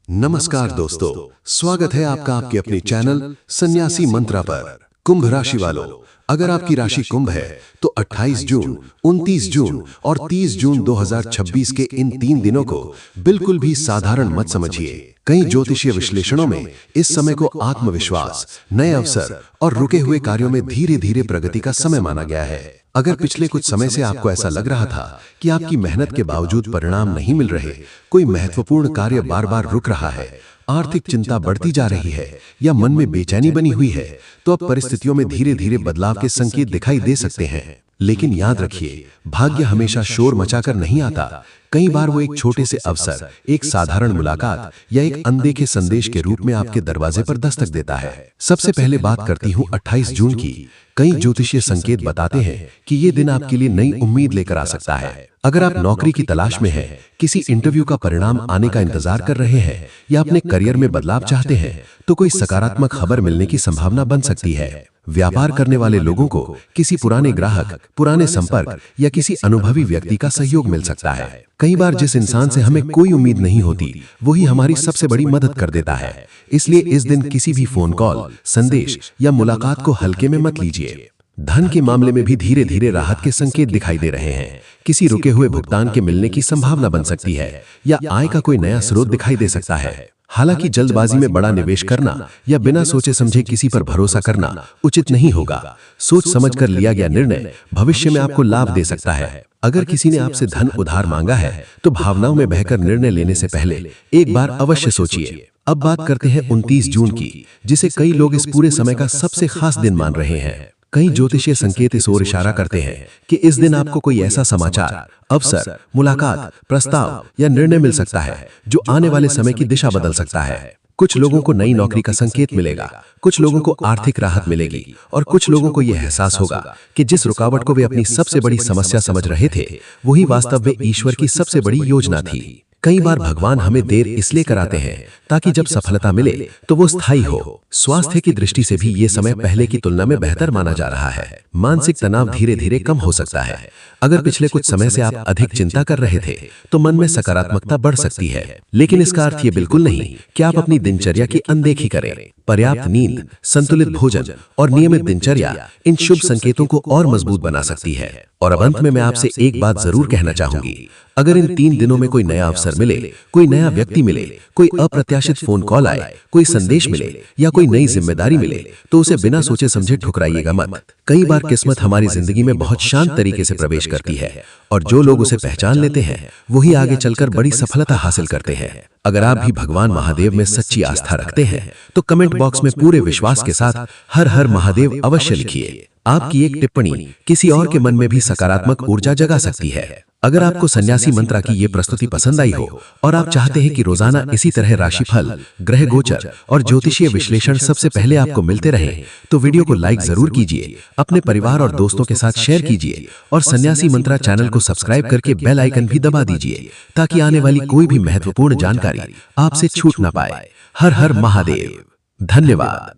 नमस्कार दोस्तों, स्वागत है आपका आपके अपने चैनल सन्यासी मंत्रा पर। कुंभ राशि वालों, अगर आपकी राशि कुंभ है तो 28 जून, 29 जून और 30 जून 2026 के इन 3 दिनों को बिल्कुल भी साधारण मत समझिए। कई ज्योतिषीय विश्लेषणों में इस समय को आत्मविश्वास, नए अवसर और रुके हुए कार्यों में धीरे धीरे प्रगति का समय माना गया है। अगर पिछले कुछ समय से आपको ऐसा लग रहा था कि आपकी मेहनत के बावजूद परिणाम नहीं मिल रहे, कोई महत्वपूर्ण कार्य बार बार रुक रहा है, आर्थिक चिंता बढ़ती जा रही है या मन में बेचैनी बनी हुई है, तो अब परिस्थितियों में धीरे धीरे बदलाव के संकेत दिखाई दे सकते हैं। लेकिन याद रखिए, भाग्य हमेशा शोर मचाकर नहीं आता। कई बार वो एक छोटे से अवसर, एक साधारण मुलाकात या एक अनदेखे संदेश के रूप में आपके दरवाजे पर दस्तक देता है। सबसे पहले बात करती हूँ 28 जून की। कई ज्योतिषीय संकेत बताते हैं कि ये दिन आपके लिए नई उम्मीद लेकर आ सकता है। अगर आप नौकरी की तलाश में हैं, किसी इंटरव्यू का परिणाम आने का इंतजार कर रहे हैं या अपने करियर में बदलाव चाहते हैं, तो कोई सकारात्मक खबर मिलने की संभावना बन सकती है। व्यापार करने वाले लोगों को किसी पुराने ग्राहक, पुराने संपर्क या किसी अनुभवी व्यक्ति का सहयोग मिल सकता है। कई बार जिस इंसान से हमें कोई उम्मीद नहीं होती, वही हमारी सबसे बड़ी मदद कर देता है। इसलिए इस दिन किसी भी फोन कॉल, संदेश या मुलाकात को हल्के में मत लीजिए। धन के मामले में भी धीरे धीरे राहत के संकेत दिखाई दे रहे हैं। किसी रुके हुए भुगतान के मिलने की संभावना बन सकती है या आय का कोई नया स्रोत दिखाई दे सकता है। हालांकि जल्दबाजी में बड़ा निवेश करना या बिना सोचे समझे किसी पर भरोसा करना उचित नहीं होगा। सोच समझकर लिया गया निर्णय भविष्य में आपको लाभ दे सकता है। अगर किसी ने आपसे धन उधार मांगा है, तो भावनाओं में बहकर निर्णय लेने से पहले एक बार अवश्य सोचिए। अब बात करते हैं 29 जून की, जिसे कई लोग इस पूरे समय का सबसे खास दिन मान रहे हैं। कई ज्योतिषीय संकेत इस ओर इशारा करते हैं कि इस दिन आपको कोई ऐसा समाचार, अवसर, मुलाकात, प्रस्ताव या निर्णय मिल सकता है जो आने वाले समय की दिशा बदल सकता है। कुछ लोगों को नई नौकरी का संकेत मिलेगा, कुछ लोगों को आर्थिक राहत मिलेगी और कुछ लोगों को यह एहसास होगा कि जिस रुकावट को वे अपनी सबसे बड़ी समस्या समझ रहे थे, वही वास्तव में ईश्वर की सबसे बड़ी योजना थी। कई बार भगवान हमें देर इसलिए कराते हैं ताकि जब सफलता मिले तो वो स्थायी हो। स्वास्थ्य की दृष्टि से भी ये समय पहले की तुलना में बेहतर माना जा रहा है। मानसिक तनाव धीरे धीरे कम हो सकता है। अगर पिछले कुछ समय से आप अधिक चिंता कर रहे थे, तो मन में सकारात्मकता बढ़ सकती है। लेकिन इसका अर्थ ये बिल्कुल नहीं कि आप अपनी दिनचर्या की अनदेखी करें। पर्याप्त नींद, संतुलित भोजन और नियमित दिनचर्या इन शुभ संकेतों को और मजबूत बना सकती है। और अब अंत में मैं आपसे एक बात जरूर कहना चाहूंगी। अगर इन 3 दिनों में कोई नया अवसर मिले, कोई नया व्यक्ति मिले, कोई अप्रत्याशित फोन कॉल आए, कोई संदेश मिले या कोई नई जिम्मेदारी मिले, तो उसे बिना सोचे समझे ठुकराइएगा मत। कई बार किस्मत हमारी जिंदगी में बहुत शांत तरीके से प्रवेश करती है और जो लोग उसे पहचान लेते हैं, वही आगे चलकर बड़ी सफलता हासिल करते हैं। अगर आप भी भगवान महादेव में सच्ची आस्था रखते हैं, तो कमेंट बॉक्स में पूरे विश्वास के साथ हर हर महादेव अवश्य लिखिए। आपकी एक टिप्पणी किसी और के मन में भी सकारात्मक ऊर्जा जगा सकती है। अगर आपको सन्यासी मंत्रा की ये प्रस्तुति पसंद आई हो और आप चाहते हैं कि रोजाना इसी तरह राशिफल, ग्रह गोचर और ज्योतिषीय विश्लेषण सबसे पहले आपको मिलते रहें, तो वीडियो को लाइक जरूर कीजिए, अपने परिवार और दोस्तों के साथ शेयर कीजिए और सन्यासी मंत्रा चैनल को सब्सक्राइब करके बेल आइकन भी दबा दीजिए, ताकि आने वाली कोई भी महत्वपूर्ण जानकारी आपसे छूट ना पाए। हर हर महादेव। धन्यवाद।